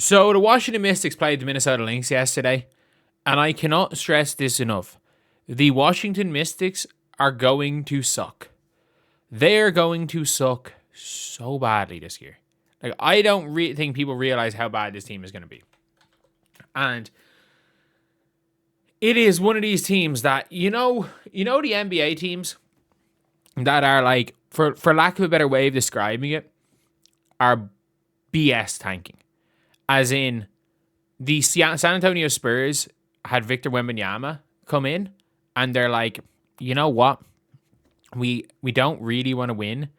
So the Washington Mystics played the Minnesota Lynx yesterday, and I cannot stress this enough. The Washington Mystics are going to suck. They are going to suck so badly this year. Like, I don't think people realize how bad this team is going to be. And it is one of these teams that, you know the NBA teams that are like, for lack of a better way of describing it, are BS tanking. As in, the San Antonio Spurs had Victor Wembanyama come in, and they're like, you know what? We don't really want to win.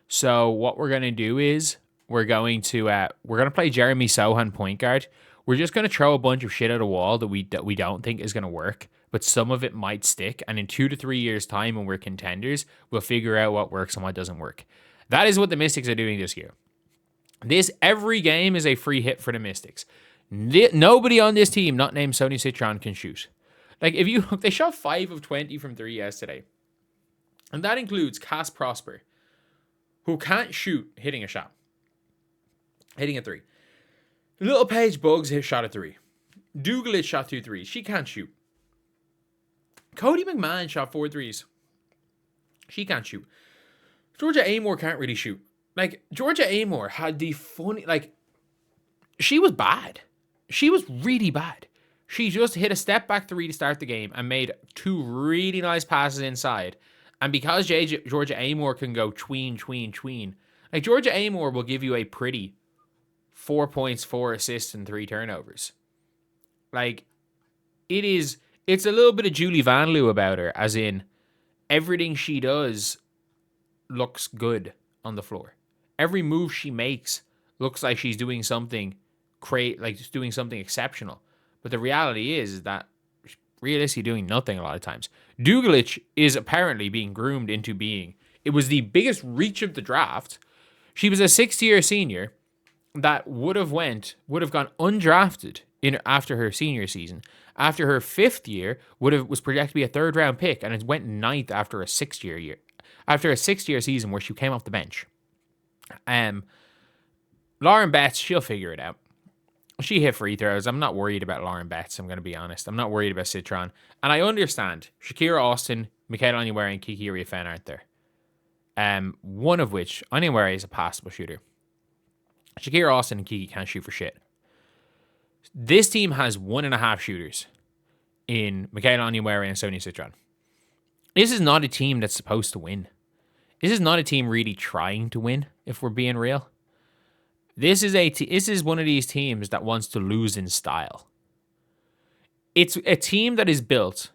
So what we're going to do is we're going to play Jeremy Sohan point guard. We're just going to throw a bunch of shit at a wall that we don't think is going to work, but some of it might stick. And in 2 to 3 years' time, when we're contenders, we'll figure out what works and what doesn't work. That is what the Mystics are doing this year. Every game is a free hit for the Mystics. Nobody on this team, not named Sony Citron, can shoot. Like, if you look, they shot 5 of 20 from 3 yesterday. And that includes Cass Prosper, who can't shoot hitting a 3. Little Paige Bueckers shot a 3. Dougal shot 2 threes. She can't shoot. Cody McMahon shot 4 threes. She can't shoot. Georgia Amore can't really shoot. Like, Georgia Amore had the funny, like, she was bad. She was really bad. She just hit a step back 3 to start the game and made 2 really nice passes inside. And because Georgia Amore can go tween, like, Georgia Amore will give you a pretty 4 points, 4 assists, and 3 turnovers. Like, it's a little bit of Julie Van Loo about her, as in, everything she does looks good on the floor. Every move she makes looks like she's doing something doing something exceptional. But the reality is that realistically doing nothing a lot of times. Dougal is apparently being groomed into being. It was the biggest reach of the draft. She was a 6th-year senior that would have gone undrafted after her senior season. After her 5th year, was projected to be a 3rd-round pick, and it went 9th after a 6th-year year. After a 6th-year season where she came off the bench. Lauren Betts, she'll figure it out. She hit free throws. I'm not worried about Lauren Betts, I'm going to be honest. I'm not worried about Citron. And I understand Shakira Austin, Michaela Onyenwere, and Kiki Riafen aren't there. One of which, Onyenwere is a passable shooter. Shakira Austin and Kiki can't shoot for shit. This team has 1.5 shooters in Michaela Onyenwere and Sonia Citron. This is not a team that's supposed to win. This is not a team really trying to win, if we're being real. This is one of these teams that wants to lose in style. It's a team that is built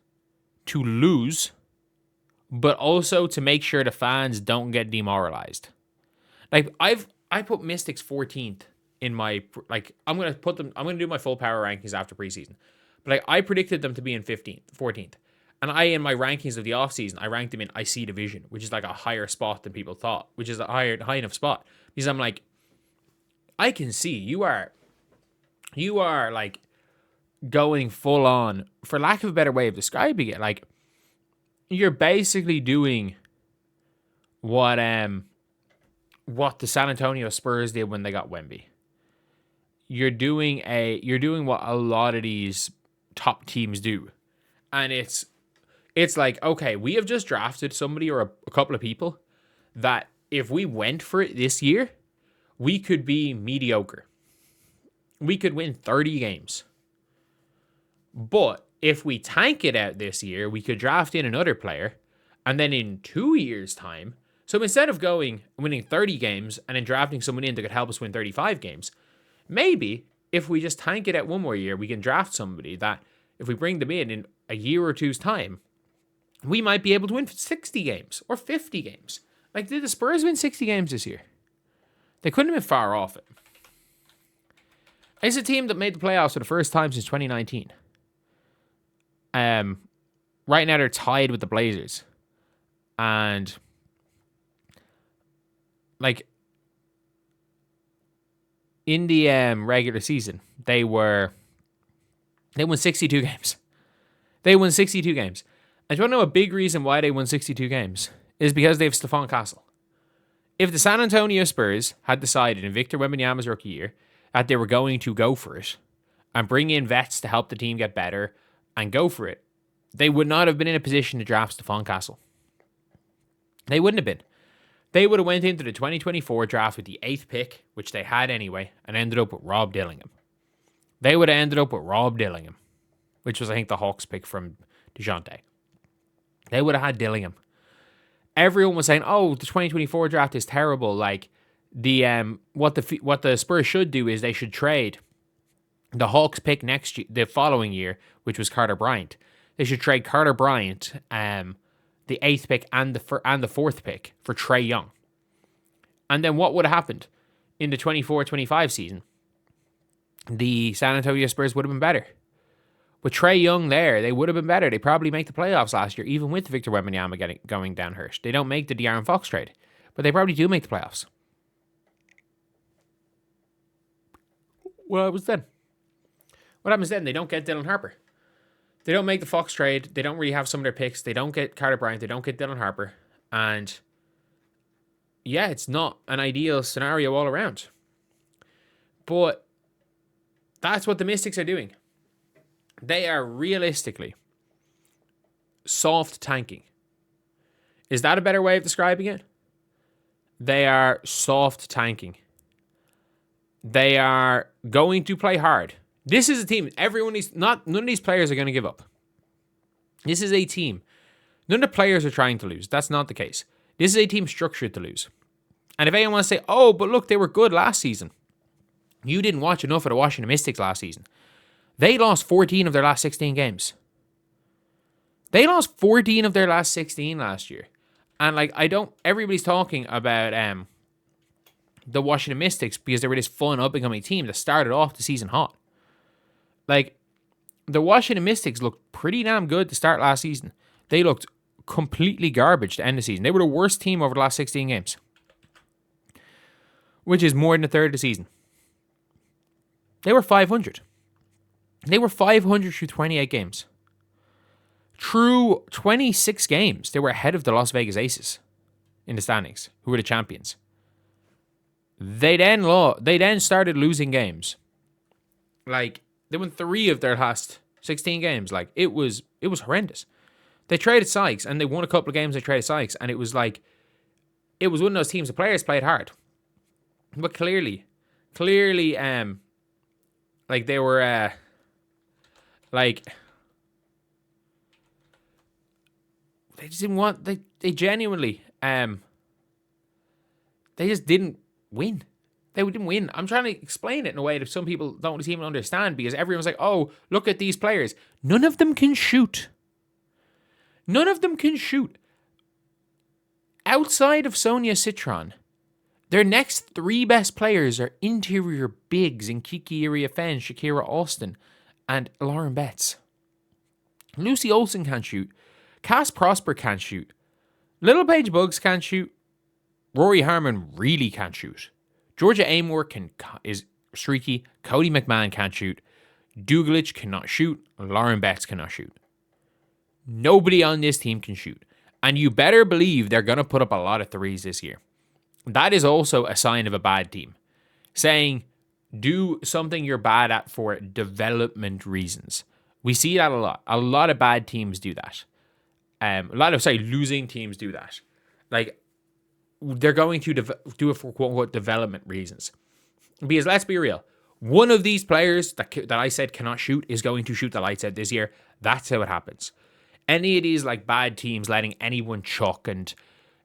to lose, but also to make sure the fans don't get demoralized. Like, I put Mystics 14th in my, like, I'm going to do my full power rankings after preseason. But like, I predicted them to be in 14th. And in my rankings of the offseason, I ranked them in IC Division, which is like a higher spot than people thought, which is a high enough spot. Because I'm like, I can see you are like going full on, for lack of a better way of describing it, like, you're basically doing what the San Antonio Spurs did when they got Wemby. You're doing what a lot of these top teams do. And it's like, okay, we have just drafted somebody or a couple of people that if we went for it this year, we could be mediocre. We could win 30 games. But if we tank it out this year, we could draft in another player, and then in 2 years' time, so instead of winning 30 games and then drafting someone in that could help us win 35 games, maybe if we just tank it out one more year, we can draft somebody that if we bring them in a year or two's time, we might be able to win 60 games or 50 games. Like, did the Spurs win 60 games this year? They couldn't have been far off it. It's a team that made the playoffs for the first time since 2019. Right now they're tied with the Blazers. And like, in the regular season, they won 62 games. They won 62 games. And you want to know a big reason why they won 62 games? Is because they have Stephon Castle. If the San Antonio Spurs had decided in Victor Wembanyama's rookie year that they were going to go for it and bring in vets to help the team get better and go for it, they would not have been in a position to draft Stephon Castle. They wouldn't have been. They would have went into the 2024 draft with the 8th pick, which they had anyway, and ended up with Rob Dillingham. They would have ended up with Rob Dillingham, which was, I think, the Hawks pick from DeJounte. They would have had Dillingham. Everyone was saying, "Oh, the 2024 draft is terrible." Like what the Spurs should do is they should trade the Hawks pick next year, the following year, which was Carter Bryant. They should trade Carter Bryant, the 8th pick and the 4th pick for Trae Young. And then what would have happened in the 24-25 season? The San Antonio Spurs would have been better. With Trae Young there, they would have been better. They probably make the playoffs last year, even with Victor Wembanyama going down hurt. They don't make the De'Aaron Fox trade, but they probably do make the playoffs. Well, it was then. What happens then? They don't get Dylan Harper. They don't make the Fox trade. They don't really have some of their picks. They don't get Carter Bryant. They don't get Dylan Harper. And yeah, it's not an ideal scenario all around. But that's what the Mystics are doing. They are realistically soft tanking. Is that a better way of describing it? They are soft tanking. They are going to play hard. This is a team. None of these players are going to give up. This is a team. None of the players are trying to lose. That's not the case. This is a team structured to lose. And if anyone wants to say, "Oh, but look, they were good last season," you didn't watch enough of the Washington Mystics last season. They lost 14 of their last 16 games. They lost 14 of their last 16 last year. And everybody's talking about the Washington Mystics because they were this fun up-and-coming team that started off the season hot. Like, the Washington Mystics looked pretty damn good to start last season. They looked completely garbage to end the season. They were the worst team over the last 16 games, which is more than a third of the season. They were 500. They were 500 through 28 games. Through 26 games, they were ahead of the Las Vegas Aces in the standings, who were the champions. They then started losing games. Like, they won 3 of their last 16 games. Like, it was horrendous. They traded Sykes, and they won a couple of games. They traded Sykes, and it was one of those teams. The players played hard, but clearly, they were they just didn't want. They genuinely they just didn't win. They didn't win. I'm trying to explain it in a way that some people don't even understand, because everyone's like, "Oh, look at these players. None of them can shoot. None of them can shoot." Outside of Sonia Citron, their next 3 best players are interior bigs in Kiki Iriafen, Shakira Austin, and Lauren Betts. Lucy Olsen can't shoot. Cass Prosper can't shoot. Little Paige Bueckers can't shoot. Rory Harmon really can't shoot. Georgia Amor is streaky. Cody McMahon can't shoot. Dugalich cannot shoot. Lauren Betts cannot shoot. Nobody on this team can shoot. And you better believe they're going to put up a lot of threes this year. That is also a sign of a bad team. Saying, do something you're bad at for development reasons. We see that a lot. A lot of bad teams do that. Losing teams do that. Like, they're going to do it for quote-unquote development reasons. Because let's be real. One of these players that I said cannot shoot is going to shoot the lights out this year. That's how it happens. Any of these bad teams letting anyone chuck, and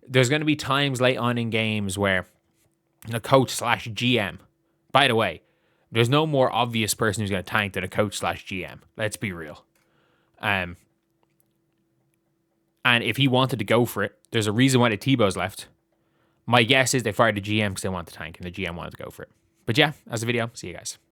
there's going to be times late on in games where the coach/GM, by the way, there's no more obvious person who's going to tank than a coach/GM. Let's be real. And if he wanted to go for it, there's a reason why the Tebow's left. My guess is they fired the GM because they wanted to tank, and the GM wanted to go for it. But yeah, that's the video. See you guys.